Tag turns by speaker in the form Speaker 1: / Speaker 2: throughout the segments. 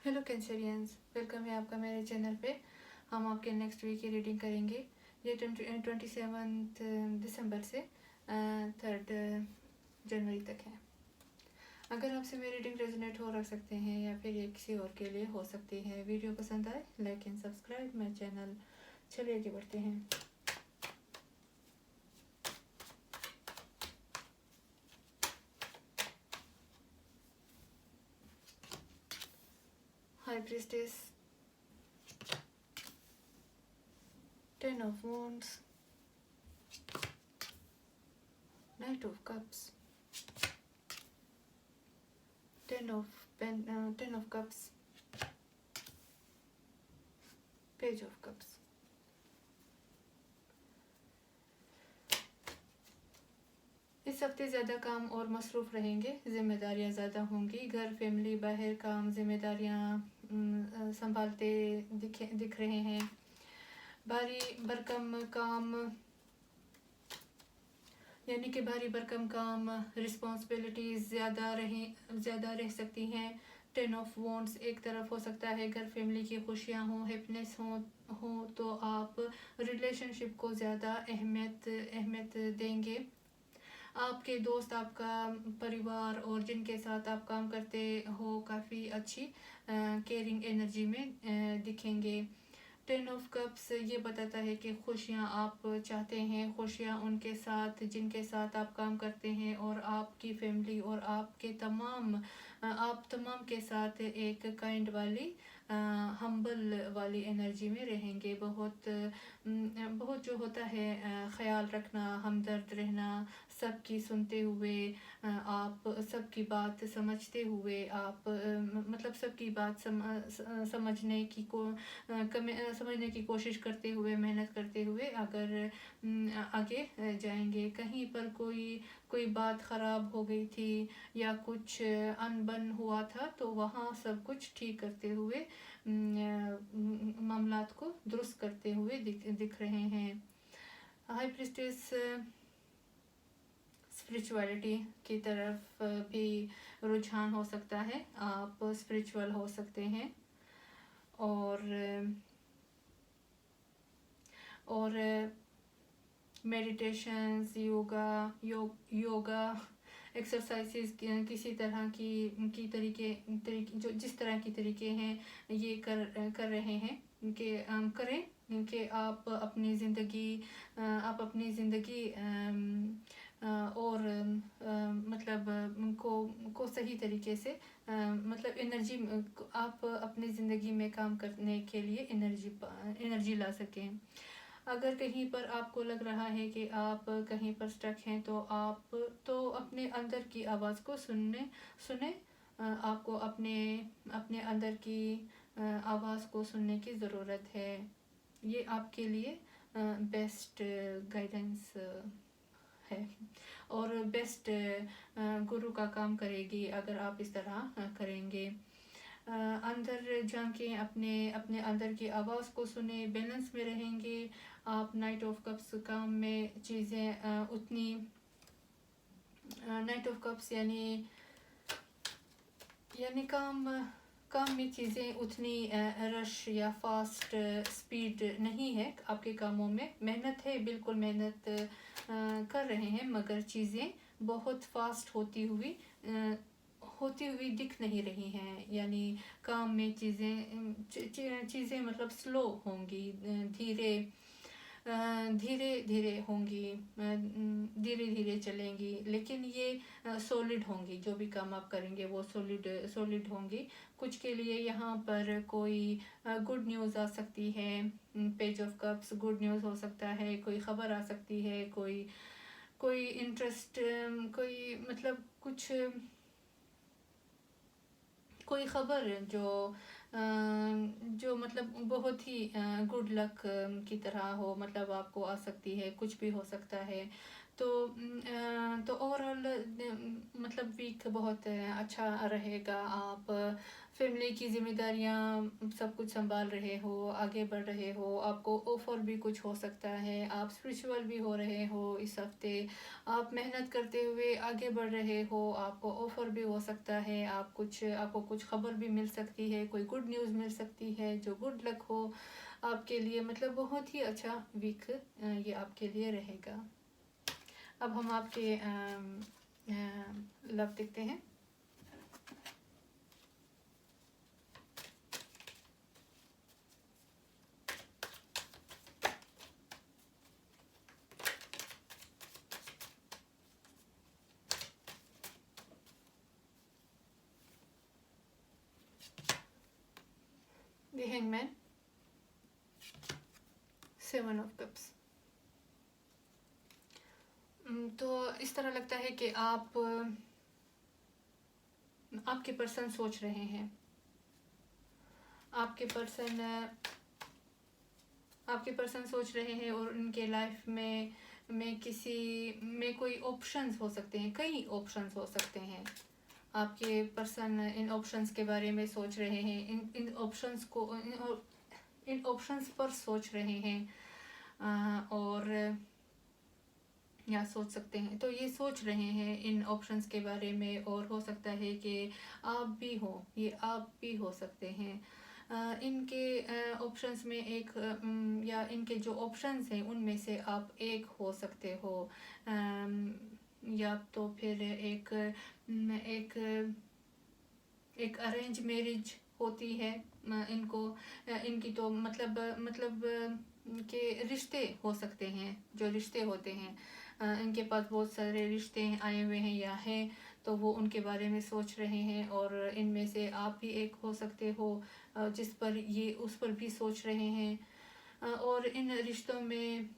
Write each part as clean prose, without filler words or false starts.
Speaker 1: Hello कैंसरियंस, welcome है आपका मेरे चैनल पे। हम आपके नेक्स्ट वीक की रीडिंग करेंगे। ये 27 दिसंबर से 3 जनवरी तक है। अगर आपसे मेरी रीडिंग रेजोनेट हो रख सकते हैं या फिर ये किसी और के लिए हो सकती है। वीडियो पसंद आए like and subscribe my channel. चलिए आगे बढ़ते हैं। High priestess, 10 of wands, Knight of cups, 10 of cups, Page of cups। इस हफ्ते ज़्यादा काम और मसरूफ़ रहेंगे, ज़िम्मेदारियाँ ज़्यादा होंगी। घर, फैमिली, बाहर काम, ज़िम्मेदारियाँ संभालते दिख रहे हैं। भारी भरकम काम यानी कि भारी भरकम काम, रिस्पॉन्सिबिलिटीज़ ज़्यादा रह सकती हैं। 10 ऑफ वॉन्ड्स एक तरफ हो सकता है घर फैमिली की खुशियाँ हों, हैप्पीनेस हो तो आप रिलेशनशिप को ज़्यादा अहमियत देंगे। आपके दोस्त, आपका परिवार और जिनके साथ आप काम करते हो काफ़ी अच्छी केयरिंग एनर्जी में दिखेंगे। 10 ऑफ कप्स ये बताता है कि खुशियाँ आप चाहते हैं, खुशियाँ उनके साथ जिनके साथ आप काम करते हैं और आपकी फैमिली और आप तमाम के साथ एक काइंड वाली हम्बल वाली एनर्जी में रहेंगे। बहुत जो होता है ख्याल रखना, हमदर्द रहना, सबकी सुनते हुए, आप सबकी बात समझते हुए, आप मतलब सबकी बात समझने की कोशिश करते हुए, मेहनत करते हुए अगर आगे जाएंगे। कहीं पर कोई बात ख़राब हो गई थी या कुछ अनबन हुआ था तो वहाँ सब कुछ ठीक करते हुए, मामलात को दुरुस्त करते हुए दिख रहे हैं। हाई प्रीस्टेस स्पिरिचुअलिटी की तरफ भी रुझान हो सकता है। आप स्पिरिचुअल हो सकते हैं और मेडिटेशंस, योगा एक्सरसाइजेस किसी तरह की तरीके जो जिस तरह की तरीके हैं ये कर रहे हैं कि करें कि आप अपनी ज़िंदगी और मतलब को सही तरीके से मतलब एनर्जी आप अपनी ज़िंदगी में काम करने के लिए एनर्जी ला सकें। अगर कहीं पर आपको लग रहा है कि आप कहीं पर स्टक हैं तो आप अपने अंदर की आवाज़ को सुने। आपको अपने अंदर की आवाज़ को सुनने की ज़रूरत है। ये आपके लिए बेस्ट गाइडेंस है और बेस्ट गुरु का काम करेगी अगर आप इस तरह करेंगे। अंदर झांकें, अपने अंदर की आवाज़ को सुने, बैलेंस में रहेंगे आप। नाइट ऑफ कप्स काम में चीज़ें उतनी नाइट ऑफ कप्स यानी काम में चीज़ें उतनी रश या फास्ट स्पीड नहीं है आपके कामों में। मेहनत है, बिल्कुल मेहनत कर रहे हैं, मगर चीज़ें बहुत फास्ट होती हुई दिख नहीं रही हैं। यानी काम में चीज़ें मतलब स्लो होंगी, धीरे होंगी, धीरे धीरे चलेंगी, लेकिन ये सॉलिड होंगी। जो भी काम आप करेंगे वो सॉलिड होंगी। कुछ के लिए यहाँ पर कोई गुड न्यूज़ आ सकती है। Page of cups good news हो सकता है, कोई ख़बर आ सकती है, कोई इंटरेस्ट, कोई मतलब कोई ख़बर जो मतलब बहुत ही गुड लक की तरह हो, मतलब आपको आ सकती है। कुछ भी हो सकता है। तो ओवरऑल मतलब वीक बहुत अच्छा रहेगा। आप फैमिली की ज़िम्मेदारियाँ सब कुछ संभाल रहे हो, आगे बढ़ रहे हो, आपको ऑफ़र भी कुछ हो सकता है, आप स्पिरिचुअल भी हो रहे हो इस हफ़्ते, आप मेहनत करते हुए आगे बढ़ रहे हो, आपको ऑफ़र भी हो सकता है, आपको कुछ खबर भी मिल सकती है, कोई गुड न्यूज़ मिल सकती है जो गुड लक हो आपके लिए। मतलब बहुत ही अच्छा वीक ये आपके लिए रहेगा। अब हम आपके लव देखते हैं। The Hangman, 7 of Cups। तो इस तरह लगता है कि आपके पर्सन सोच रहे हैं, आपके पर्सन सोच रहे हैं, और उनके लाइफ में कोई ऑप्शंस हो सकते हैं, कई ऑप्शंस हो सकते हैं। आपके पर्सन इन ऑप्शंस के बारे में सोच रहे हैं, इन ऑप्शंस पर सोच रहे हैं, और या सोच सकते हैं। तो ये सोच रहे हैं इन ऑप्शंस के बारे में, और हो सकता है कि आप भी हो सकते हैं। इनके ऑप्शंस में या इनके जो ऑप्शंस हैं उनमें से आप एक हो सकते हो, या तो फिर एक अरेंज मैरिज होती है इनकी तो मतलब के रिश्ते हो सकते हैं, जो रिश्ते होते हैं इनके पास बहुत सारे रिश्ते आए हुए हैं या हैं, तो वो उनके बारे में सोच रहे हैं, और इनमें से आप भी एक हो सकते हो जिस पर ये उस पर भी सोच रहे हैं, और इन रिश्तों में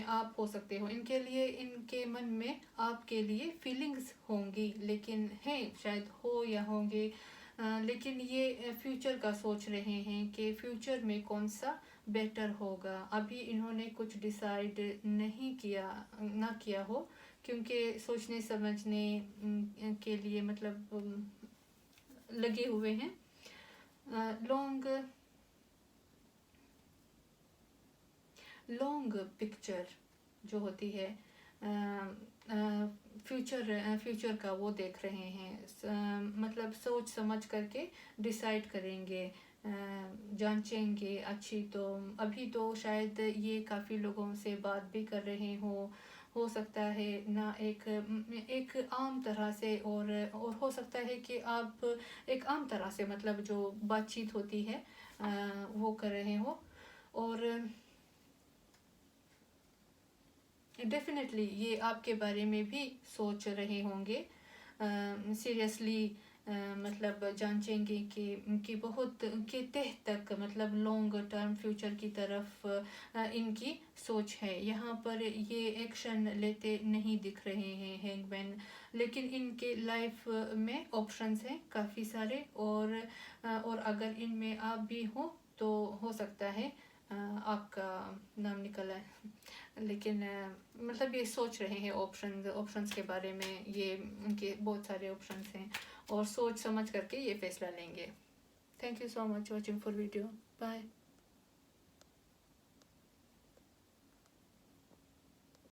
Speaker 1: आप हो सकते हो। इनके मन में आपके लिए फीलिंग्स होंगी, लेकिन हैं शायद हो या होंगे, लेकिन ये फ्यूचर का सोच रहे हैं कि फ्यूचर में कौन सा बेटर होगा। अभी इन्होंने कुछ डिसाइड नहीं किया हो, क्योंकि सोचने समझने के लिए मतलब लगे हुए हैं। लॉन्ग पिक्चर जो होती है फ्यूचर का वो देख रहे हैं, मतलब सोच समझ करके डिसाइड करेंगे, जांचेंगे अच्छी। तो अभी तो शायद ये काफ़ी लोगों से बात भी कर रहे हो सकता है ना, एक आम तरह से, और हो सकता है कि आप एक आम तरह से मतलब जो बातचीत होती है वो कर रहे हो, और डेफिनेटली ये आपके बारे में भी सोच रहे होंगे, सीरियसली मतलब जांचेंगे कि बहुत के तह तक मतलब लॉन्ग टर्म फ्यूचर की तरफ इनकी सोच है। यहाँ पर ये एक्शन लेते नहीं दिख रहे हैं हैंगमैन, लेकिन इनके लाइफ में ऑप्शंस हैं काफ़ी सारे, और अगर इनमें आप भी हो तो हो सकता है आपका नाम निकल आए, लेकिन मतलब ये सोच रहे हैं ऑप्शंस के बारे में, ये उनके बहुत सारे ऑप्शंस हैं, और सोच समझ करके ये फैसला लेंगे। Thank you so much watching for video. Bye.